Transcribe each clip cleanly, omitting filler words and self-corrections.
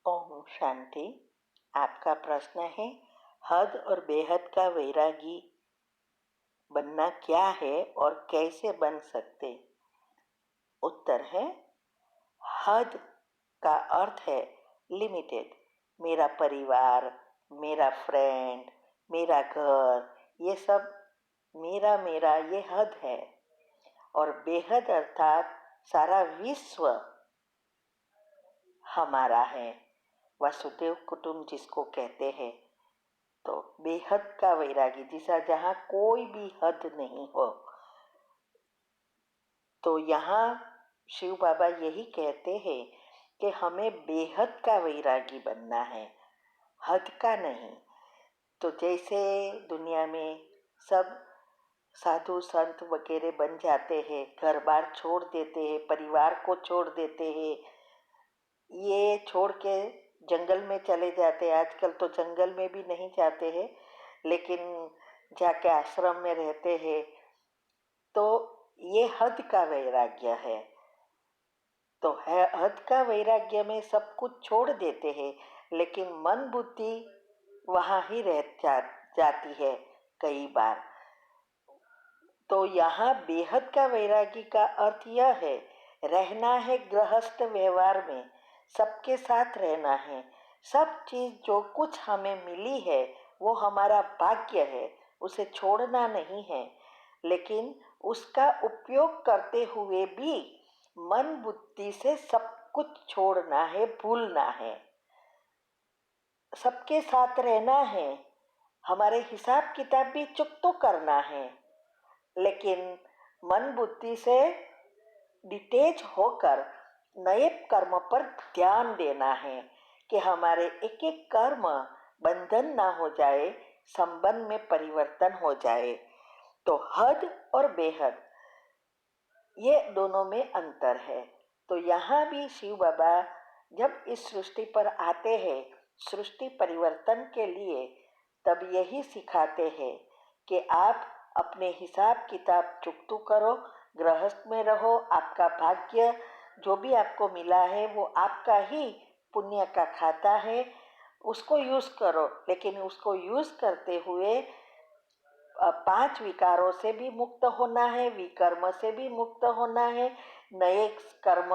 ओम शांति। आपका प्रश्न है, हद और बेहद का वैरागी बनना क्या है और कैसे बन सकते। उत्तर है, हद का अर्थ है लिमिटेड। मेरा परिवार, मेरा फ्रेंड, मेरा घर, ये सब मेरा मेरा ये हद है। और बेहद अर्थात सारा विश्व हमारा है, वसुदेव कुटुंब जिसको कहते हैं। तो बेहद का वैरागी जिसा जहाँ कोई भी हद नहीं हो। तो यहाँ शिव बाबा यही कहते हैं कि हमें बेहद का वैरागी बनना है, हद का नहीं। तो जैसे दुनिया में सब साधु संत वगैरह बन जाते हैं, घर बार छोड़ देते हैं, परिवार को छोड़ देते हैं, ये छोड़ के जंगल में चले जाते हैं। आजकल तो जंगल में भी नहीं जाते हैं, लेकिन जाके आश्रम में रहते हैं। तो ये हद का वैराग्य है। तो है हद का वैराग्य में सब कुछ छोड़ देते हैं, लेकिन मन बुद्धि वहाँ ही जाती है कई बार। तो यहाँ बेहद का वैरागी का अर्थ यह है, रहना है गृहस्थ व्यवहार में, सबके साथ रहना है। सब चीज जो कुछ हमें मिली है वो हमारा भाग्य है, उसे छोड़ना नहीं है। लेकिन उसका उपयोग करते हुए भी मन बुद्धि से सब कुछ छोड़ना है, भूलना है। सबके साथ रहना है, हमारे हिसाब किताब भी चुप तो करना है, लेकिन मन बुद्धि से डिटेच होकर नए कर्म पर ध्यान देना है कि हमारे एक एक कर्म बंधन ना हो जाए, संबंध में परिवर्तन हो जाए। तो हद और बेहद ये दोनों में अंतर है। तो यहाँ भी शिव बाबा जब इस सृष्टि पर आते हैं सृष्टि परिवर्तन के लिए, तब यही सिखाते हैं कि आप अपने हिसाब किताब चुकतू करो, गृहस्थ में रहो। आपका भाग्य जो भी आपको मिला है वो आपका ही पुण्य का खाता है, उसको यूज करो। लेकिन उसको यूज करते हुए 5 विकारों से भी मुक्त होना है, विकर्म से भी मुक्त होना है, नए कर्म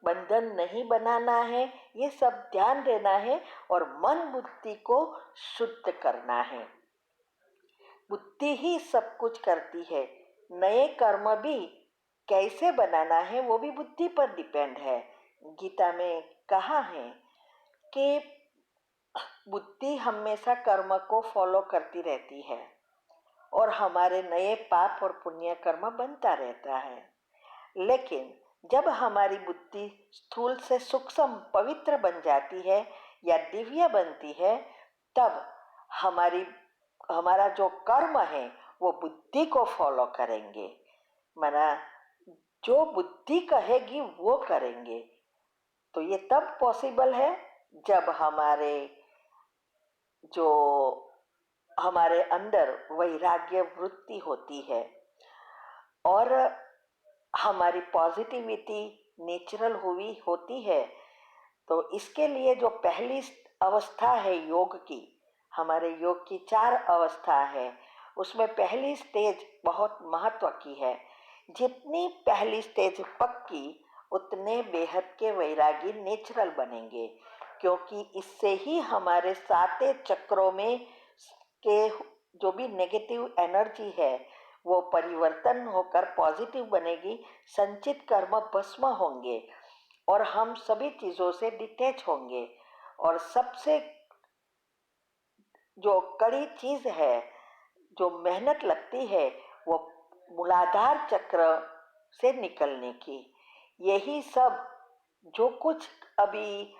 बंधन नहीं बनाना है, ये सब ध्यान देना है। और मन बुद्धि को शुद्ध करना है। बुद्धि ही सब कुछ करती है। नए कर्म भी कैसे बनाना है वो भी बुद्धि पर डिपेंड है। गीता में कहा है कि बुद्धि हमेशा कर्म को फॉलो करती रहती है और हमारे नए पाप और पुण्य कर्म बनता रहता है। लेकिन जब हमारी बुद्धि स्थूल से सूक्ष्म पवित्र बन जाती है या दिव्य बनती है, तब हमारा जो कर्म है वो बुद्धि को फॉलो करेंगे। माना जो बुद्धि कहेगी वो करेंगे। तो ये तब पॉसिबल है जब हमारे अंदर वैराग्य वृत्ति होती है और हमारी पॉजिटिविटी नेचुरल हुई होती है। तो इसके लिए जो पहली अवस्था है योग की, हमारे योग की 4 अवस्था है, उसमें पहली स्टेज बहुत महत्व की है। जितनी पहली स्टेज पक्की उतने बेहद के वैरागी नेचुरल बनेंगे, क्योंकि इससे ही हमारे 7 चक्रों में के जो भी नेगेटिव एनर्जी है वो परिवर्तन होकर पॉजिटिव बनेगी, संचित कर्म भस्म होंगे और हम सभी चीजों से डिटैच होंगे। और सबसे जो कड़ी चीज है, जो मेहनत लगती है, वो मूलाधार चक्र से निकलने की। यही सब जो कुछ अभी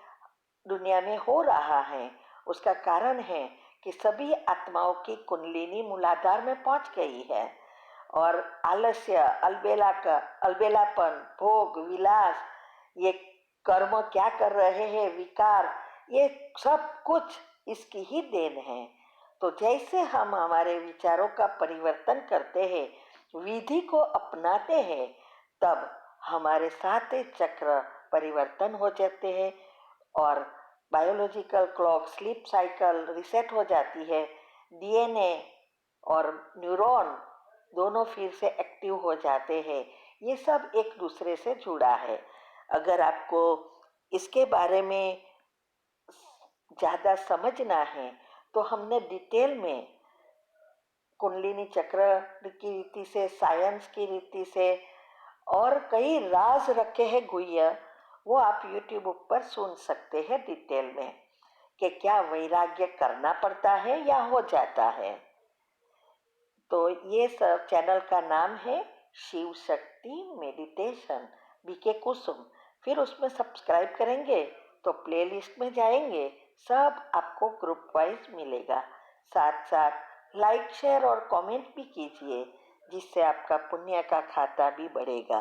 दुनिया में हो रहा है उसका कारण है कि सभी आत्माओं की कुंडलिनी मूलाधार में पहुंच गई है और आलस्य, अलबेलापन, भोग विलास, ये कर्म क्या कर रहे हैं, विकार, ये सब कुछ इसकी ही देन है। तो जैसे हम हमारे विचारों का परिवर्तन करते हैं, विधि को अपनाते हैं, तब हमारे 7 चक्र परिवर्तन हो जाते हैं और biological clock, sleep cycle reset हो जाती है, डीएनए और न्यूरॉन दोनों फिर से एक्टिव हो जाते हैं। ये सब एक दूसरे से जुड़ा है। अगर आपको इसके बारे में ज़्यादा समझना है तो हमने डिटेल में कुंडलिनी चक्र की रीति से, साइंस की रीति से और कई राज रखे हैं गुह्य, वो आप यूट्यूब पर सुन सकते हैं डिटेल में कि क्या वैराग्य करना पड़ता है या हो जाता है। तो ये सब चैनल का नाम है शिव शक्ति मेडिटेशन बीके कुसुम। फिर उसमें सब्सक्राइब करेंगे तो प्लेलिस्ट में जाएंगे, सब आपको ग्रुप वाइज मिलेगा। साथ साथ लाइक शेयर और कमेंट भी कीजिए, जिससे आपका पुण्य का खाता भी बढ़ेगा।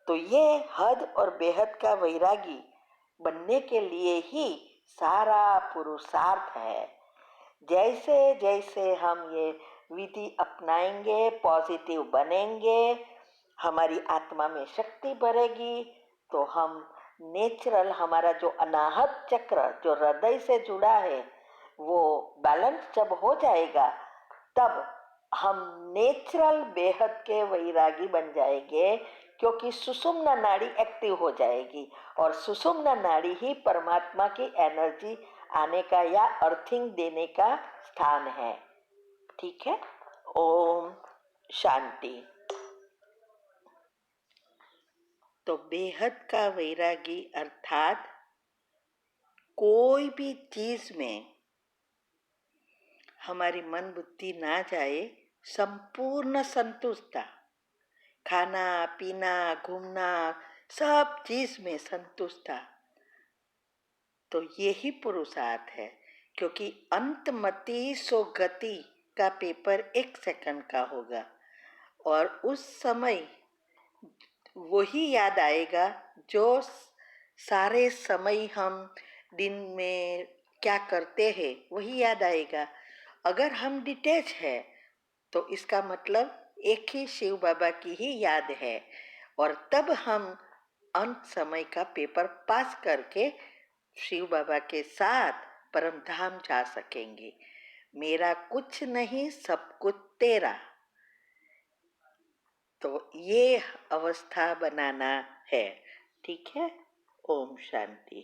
तो ये हद और बेहद का वैरागी बनने के लिए ही सारा पुरुषार्थ है। जैसे जैसे हम ये विधि अपनाएंगे, पॉजिटिव बनेंगे, हमारी आत्मा में शक्ति बढ़ेगी, तो हम नेचुरल, हमारा जो अनाहत चक्र जो हृदय से जुड़ा है वो बैलेंस जब हो जाएगा, तब हम नेचुरल बेहद के वैरागी बन जाएंगे, क्योंकि सुषुम्ना नाड़ी एक्टिव हो जाएगी और सुषुम्ना नाड़ी ही परमात्मा की एनर्जी आने का या अर्थिंग देने का स्थान है। ठीक है। ओम शांति। तो बेहद का वैरागी अर्थात कोई भी चीज में हमारी मन बुद्धि ना जाए, संपूर्ण संतुष्टता, खाना पीना घूमना सब चीज में संतुष्टता, तो यही पुरुषार्थ है। क्योंकि अंतमति सो गति का पेपर 1 सेकंड का होगा और उस समय वही याद आएगा जो सारे समय हम दिन में क्या करते हैं वही याद आएगा। अगर हम डिटैच है तो इसका मतलब एक ही शिव बाबा की ही याद है, और तब हम अंत समय का पेपर पास करके शिव बाबा के साथ परम धाम जा सकेंगे। मेरा कुछ नहीं, सब कुछ तेरा। तो ये अवस्था बनाना है। ठीक है। ओम शांति।